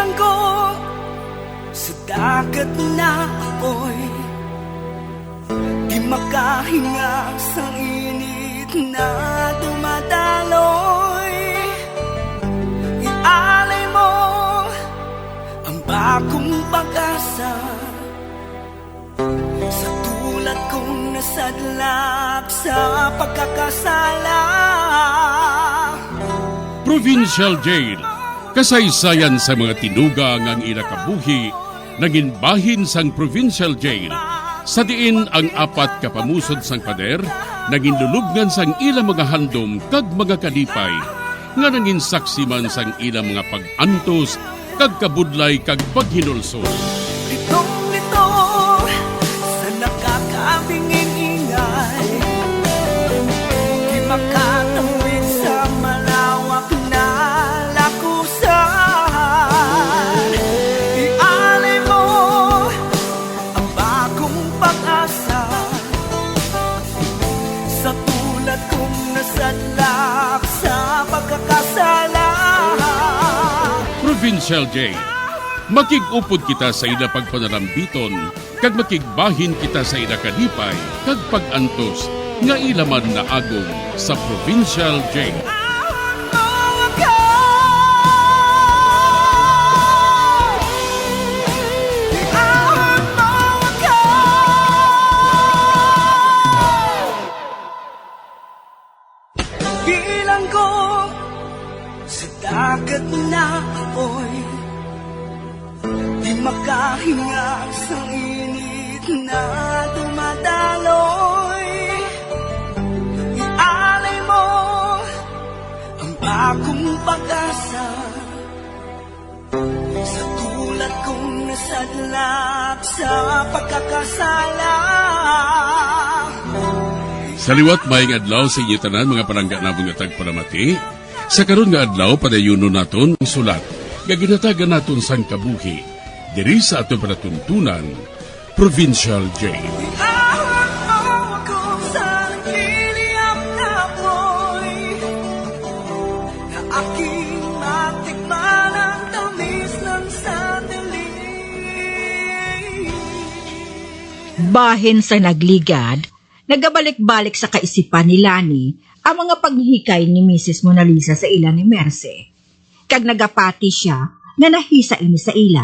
Bilang ko sa dagat na apoy, di makahinga sa init na dumadaloy. Ialay mo ang bagong pag-asa sa tulad kong nasadlak sa pagkakasala. Provincial Jail, kasaysayan sa mga tinugang ang inakabuhi, naging bahin sang Provincial Jail. Sa diin ang apat kapamusod sang pader, naging lulubngan sang ilang mga handom kag mga kalipay, nga naging saksi man sang ilang mga pag-antos, kag kabudlay kag paghinulsol. Litong-lito sa nakakabingin ingay, di makatawid sa malawak na lakusan. Ialay mo ang bagong pag-asa sa tulad kong nasadlak sa pagkakasala. Provincial Jail, makig-upod kita sa ila pagpanarambiton, kag makigbahin kita sa ila kalipay, kag pag-antos, nga ilaman na agong sa Provincial Jail. Bilang ko sa dagat na apoy, di makahinga sa init na dumadaloy. Ialay mo ang bagong pag-asa sa tulad kong nasadlak sa pagkakasala. Sa liwat maing adlaw sa inyo tanan mga palangga na mga tagparamati, sa karon nga adlaw padayuno naton ang sulat, nga ginatagan naton sang kabuhi, diri sa ato panatuntunan, Provincial Jail. Ahon mo ako sa nagkiliyap na apoy, na aking matikman ang tamis ng sandaling. Bahin sa nagligad, nagabalik-balik sa kaisipan ni Lani ang mga paghihikay ni Mrs. Mona Lisa sa ila ni Merce. Kag nagapati siya na nahisa ini sa ila.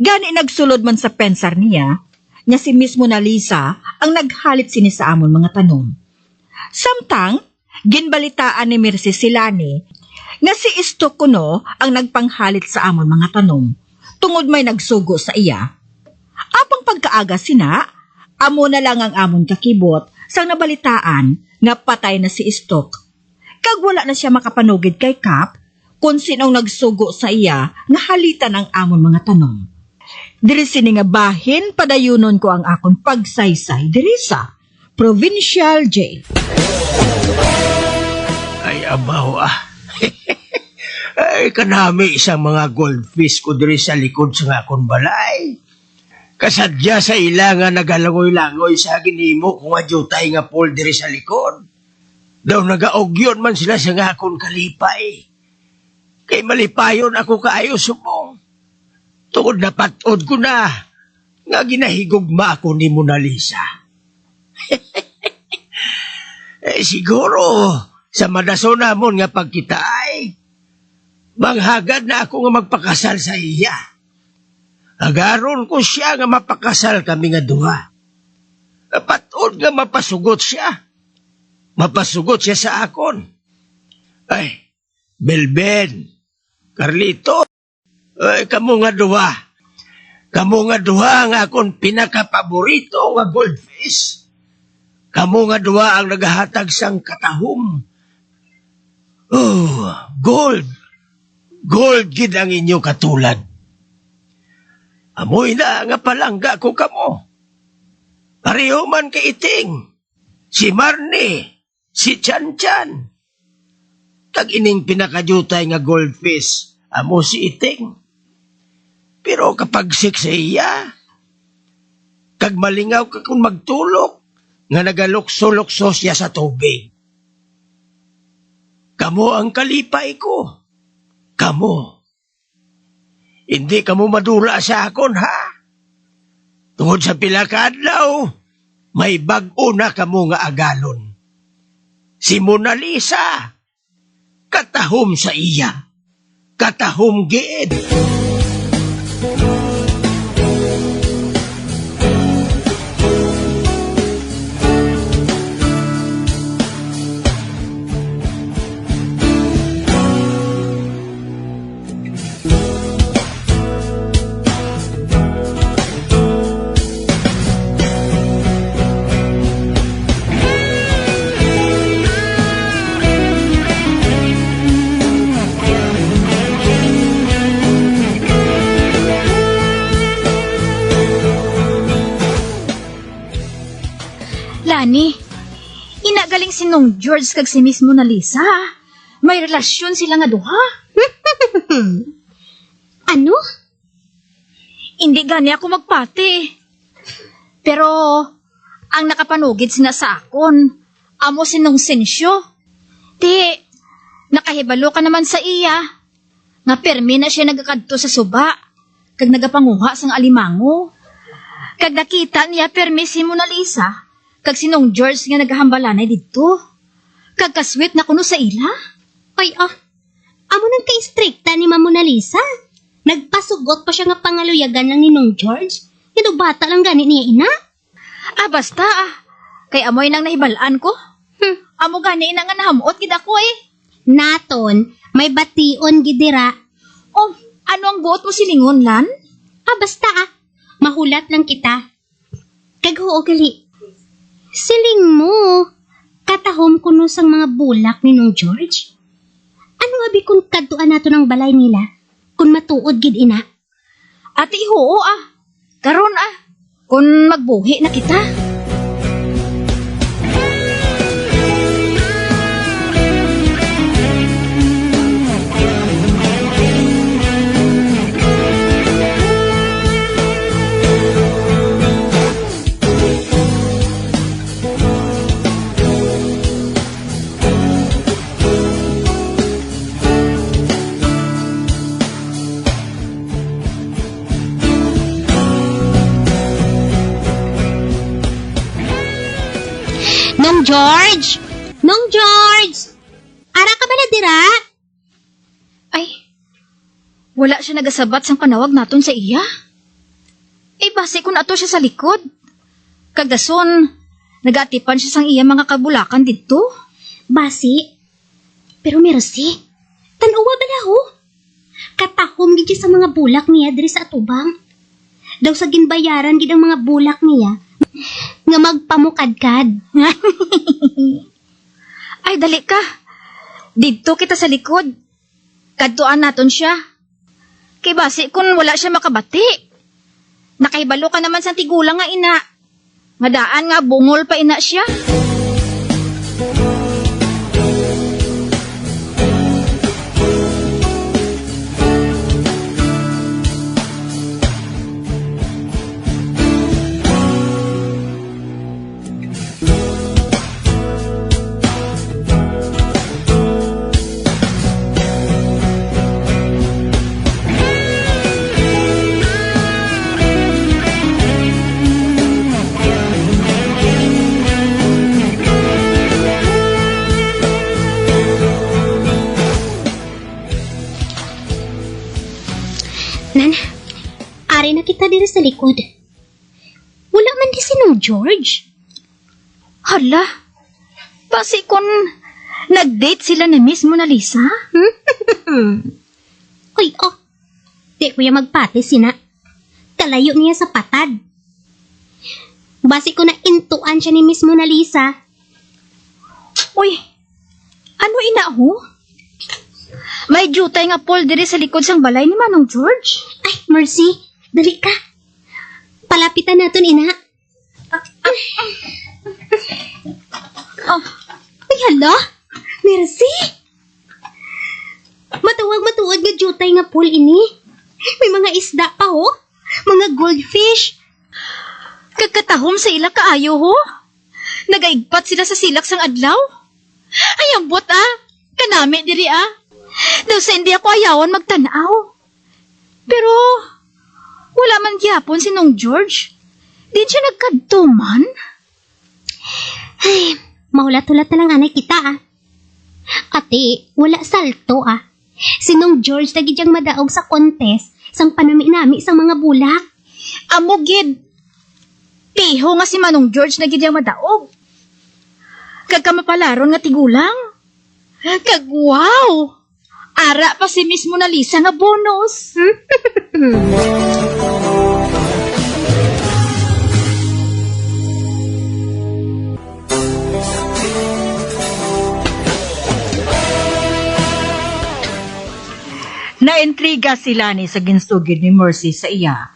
Gani nagsulod man sa pensar niya, nya si Miss Mona Lisa ang naghalit sini sa amon mga tanom. Samtang, ginbalitaan ni Merce si Lani nga si Isto kuno ang nagpanghalit sa amon mga tanom, tungod may nagsugo sa iya. Apang pagkaaga sina, amo na lang ang amon kakibot sang nabalitaan nga patay na si Istok. Kag wala na siya makapanugid kay Kap kung sinong nagsugo sa iya nga halitan ang amon mga tanom. Diri sini nga bahin padayunon ko ang akon pagsaysay diri sa Provincial Jail. Ay, abaw Ay, kanami isang mga goldfish ko diri sa likod sa akong balay. Kasadya sa ila nga nagalangoy-langoy sa ginimo kung adyutay nga pool diri sa likod. Daw nagaogyon man sila sa nga akong kalipay. Kay malipayon ako kaayo subong. Tungod na patod ko na nga ginahigugma ako ni Mona Lisa. Siguro sa madaso namon nga pagkita ay manghagad na ako nga magpakasal sa iya. Agaron ko siya nga mapakasal kami nga duha. Patod nga mapasugot siya. Mapasugot siya sa akon. Ay, Belben, Carlito, ay, kamo nga duha. Kamo nga duha nga akon pinakapaborito nga goldfish. Kamo nga duha ang nagahatag sang katahom. Oh, gold. Gold gid ang inyo katulad. Amoy na nga palangga ko kamo. Pareho man kay Iting, si Marnie, si Chan-Chan. Tag ining pinakajutay nga goldfish, amo si Iting. Pero kapag sa iya, kag malingaw ka kung magtulok, nga nagalukso-lukso siya sa tubig. Kamo ang kalipay ko. Kamo. hindi ka mo madula sa akon, ha? Tungod sa pila ka adlaw, may bag-o na ka mo nga agalon. Si Mona Lisa, katahom sa iya. Katahom giid. Lani, inagaling si Nong George kag si Miss Mona Lisa. May relasyon sila nga duha. Ano? Hindi gani ako magpati. Pero, ang nakapanugid sina sa akon, amo si Nong Sensyo. Di, nakahibalo ka naman sa iya. Nga permi na siya nagakadto sa suba, kag nagapanguha sang alimango. Kag nakita niya permi si Mona Lisa, kag si Nong George nga nagahambalanay dito. Kag kaswit na kuno sa ila. Ay, amo nang ka-istrikta ni Mona Lisa. Nagpasugot pa siya nga pangaluyagan lang ni Nong George. Ito bata lang gani niya ina. Basta kay amoy nang nahibalaan ko. Amo gani na nga nahamuot gid ako eh. Naton, may bation gidira. Oh, ano ang buot mo silingon, Lan? Basta mahulat lang kita. Kaghuo gali. Siling mo, katahom kuno sang mga bulak ni Nong George. Ano abi kung kadtuan nato ng balay nila? Kung matuod gid ina. Ate ihuo Karon kung magbuhi na kita. Nong George! Nong George! Ara ka ba na dira? Ay, wala siya nagasabat sang panawag naton sa iya. Base kung ato siya sa likod. Kagdason, nagatipan siya sang iya mga kabulakan dito. Basi? Pero Mercy, tanuwa ba na ho? Katahom gid siya sa mga bulak niya diri sa atubang. Daw sa ginbayaran gid ang mga bulak niya nga magpamukadkad. Ay, dali ka. Dito kita sa likod. Kadtuan naton siya. Kay base kung wala siya makabati. Nakahibalo ka naman sa tigulang nga ina. Madaan nga bungol pa ina siya. Ari na kita diri sa likod. Wala man di si Nong George. Hala, base kung nag-date sila ni Miss Mona Lisa? Uy, di kuya magpati sina. Kalayo niya sa patad. Basi ko na intuan siya ni Miss Mona Lisa. Uy, ano ina ho? May jutay nga Paul diri sa likod sang balay ni Manong George. Ay, Mercy, dali ka. Palapitan naton ina. Uy, hala? Mercy? Matuwag nga jutay nga pool ini. May mga isda pa ho. Mga goldfish. Kagkatahom sa ila kaayo ho. Nagaigpat sila sa silak sang adlaw. Ay, ambot Kanami diri Daw sa hindi ako ayawan magtanaw. Pero, wala man gyapon si Nong George. Di siya nagkadto man. Ay, mahulat-hulat na lang anay kita Ate, wala salto Sinong George na gidyang madaog sa contest sang panami-nami sang mga bulak. Amo gid. Piho nga si Manong George na gidyang madaog. Kagkamapalaron nga tigulang. Kag wow! Ara pa si Miss Mona Lisa nga bonus. Naintriga sila ni sa ginsugid ni Mercy sa iya.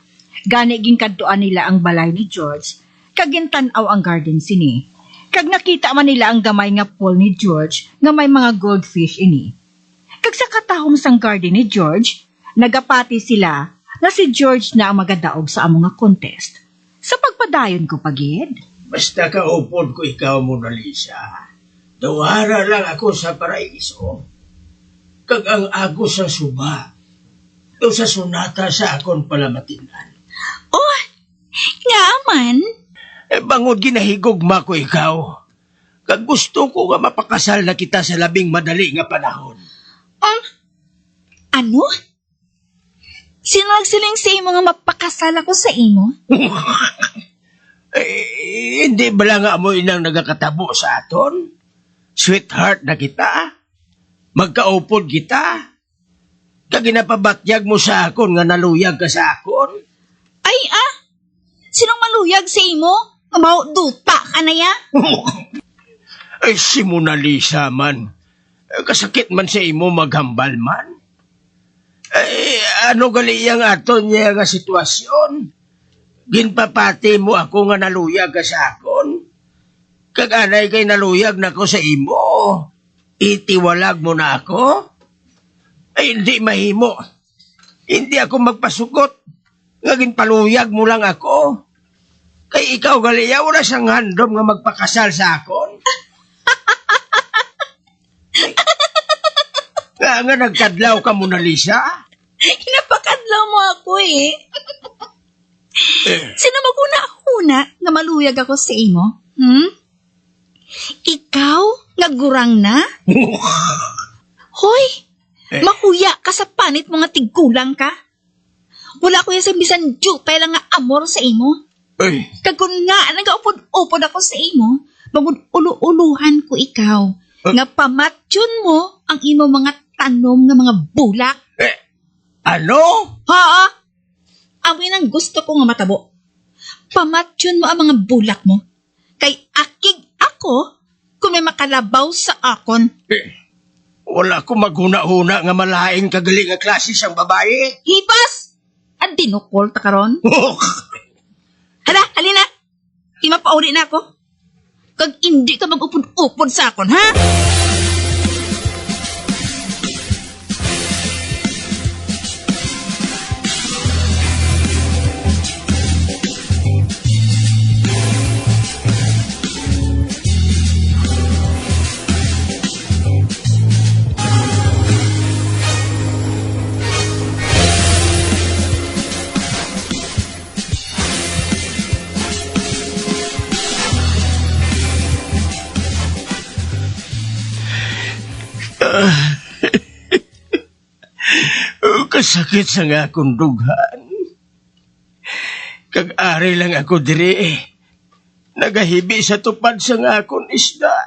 Gani gingkadtuan nila ang balay ni George, kag gintanaw ang garden sini. Kag nakita man nila ang gamay nga pool ni George nga may mga goldfish ini. Kag sa katahom sang garden ni George, nagapati sila na si George na ang magadaog sa among nga contest. Sa pagpadayon ko pagid. Basta kaupod ko ikaw, Mona Lisa. Dawara lang ako sa paraiso. Kag ang agos sa suba. Daw sa sunata sa akon palamatinan. Oh, nga man. Bangod ginahigugma ko ikaw. Kag gusto ko nga mapakasal na kita sa labing madali nga panahon. Ano? Sino nagsiling sa imo nga mapakasal ako sa imo? Hindi ba lang nga mo inang nagakatabo sa aton? Sweetheart na kita? Magkaupod kita? Kag ginapabatyag mo sa akon nga naluyag ka sa akon? Ay, sinong maluyag sa imo? Mabaw duta ka na ya? Ay, si Mona Lisa man. Kasakit man sa imo maghambal man. Ay, ano gali yang aton niya nga sitwasyon? Ginpapati mo ako nga naluyag ka sa akon? Kag anay kay naluyag na ko sa imo. Itiwalag mo na ako? Ay, hindi mahimo. Hindi ako magpasukot. Nga ginpaluyag mo lang ako. Kay ikaw galiya, wala siyang handom nga magpakasal sa akon. Nga nagkadlaw ka, Mona Lisa? Hinapakadlaw mo ako Sino maguna-una nga maluyag ako sa imo? Ikaw? Nagurang na? Hoy! Mahuya ka sa panit mga tigulang ka. Wala ko yan sa bisan jutay lang nga amor sa imo. Ay, Kagkun nga, nag-upod-upod ako sa imo, magud-ulu-uluhan ko ikaw. Nga pamatyon mo ang imo mga tanom nga mga bulak. ano? Ha? Awin ang gusto ko nga matabo. Pamatyon mo ang mga bulak mo. Kay akig ako kung may makalabaw sa akon. Wala ko maghuna-huna nga malaing kagali nga klase siyang babae. Hipas! Ang dinukol ta karon. Hala, halina. Imapauli na ako. Kag hindi ka mag-upod-upod sa akon, ha? Kasakit sa nga akong dughan. Kag-ari lang ako diri. Nagahibi sa tupad sa nga akong isda.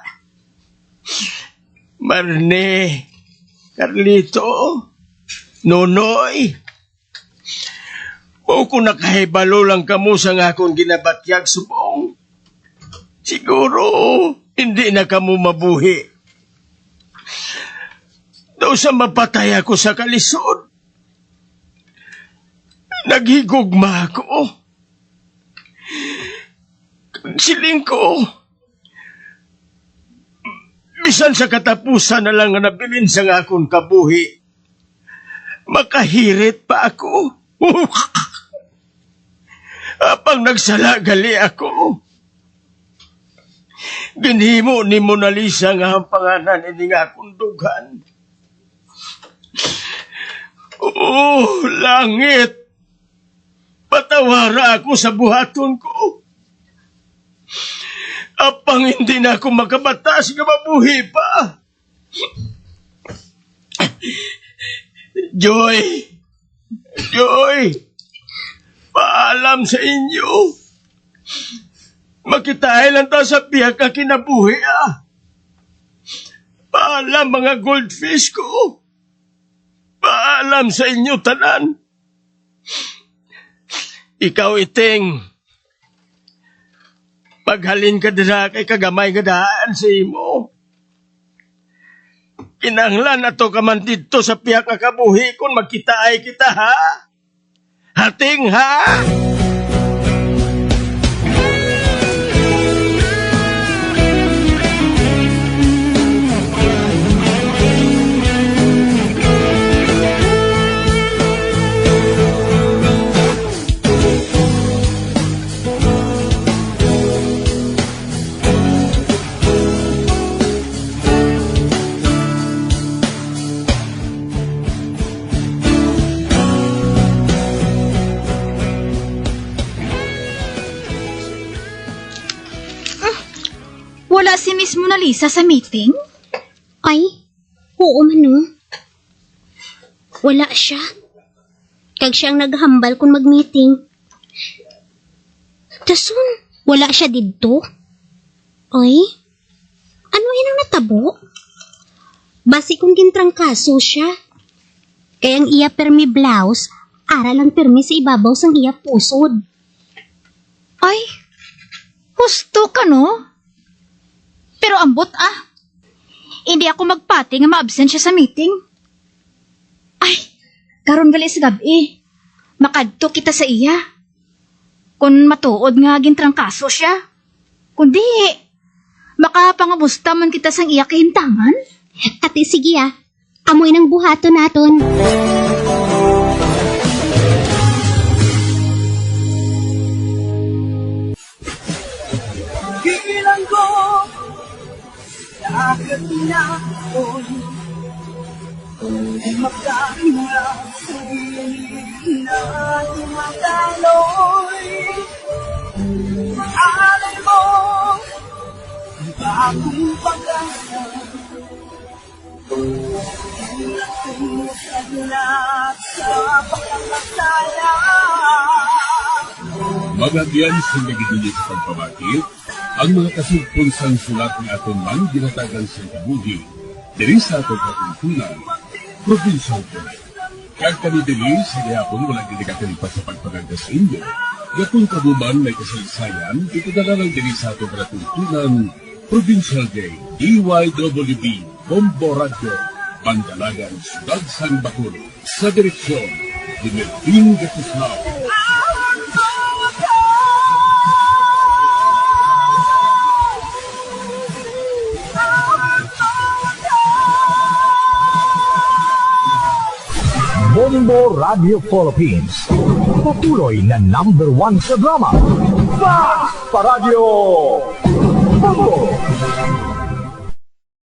Marne, Carlito, Nonoy. O kung nakahibalo lang kamo sa nga akong ginabatyag subong, siguro hindi na kamo mabuhi. Daw sa mapatay ako sa kalisod. Naghigugma ako. Siling ko. Bisan sa katapusan na lang nga nabilin sa nga akong kabuhi. Makahirit pa ako. Apang nagsalagali ako. Ginhimo ni Mona Lisa nga ang panganan ini nga akong dughan. Oh, langit! Patawara ako sa buhaton ko. Apang hindi na ako makabatas nga mabuhi pa. Joy! Joy! Paalam sa inyo. Makitahay lang ta sa piyak ka kinabuhi, ah. Paalam mga goldfish ko. Paalam sa inyo tanan. Ikaw iting, paghalin ka dira kay kagamay nga daan sa imo. Kinahanglan ato ka man dito sa piyak nga kabuhi kung magkitaay kita, ha? Hating, ha? Wala si Miss Mona Lisa sa meeting? Ay, oo man no. Wala siya. Kag siyang naghambal kung mag-meeting. Dasun, wala siya dito. Ay, ano yun ang natabo? Basi kung gintrangkaso siya. Kayang iya permi blouse, ara lang permi sa ibabaw sang iya pusod. Ay, husto ka no? Pero ambot hindi ako magpati nga ma-absent siya sa meeting. Ay, karon gali sa gabi. Makadto kita sa iya. Kung matuod nga gintrangkaso siya. Kundi, makapangamusta man kita sang iya kahintangan. Ate, sige amoy ng buhato naton. Bilang ko agad na ako'y magkakila sa gilid na tumataloy. Alay mo ang bagong pag-asa, at sa pagkakasala. Magagyan sa nagigilid sa pagpabakit, ang mga kasugponsang sulat ng aton man ginatagan sa kabuhi, diri sa atong katuntunan, provincial journal. Kag kami diri sa gihapon walang ginikatan pa sa pagpaganda sa inyo. Gatong kabuman may kasaysayan, ito na lang diri sa atong katuntunan, Provincial Day, DYWB, Bombo Radio, Bandalagan, Sudad San Bacolod, sa direksyon, ni Melvin Gatuslao. Bombo Radio Philippines. Patuloy na #1 sa drama. Fast Paradyo! Bombo!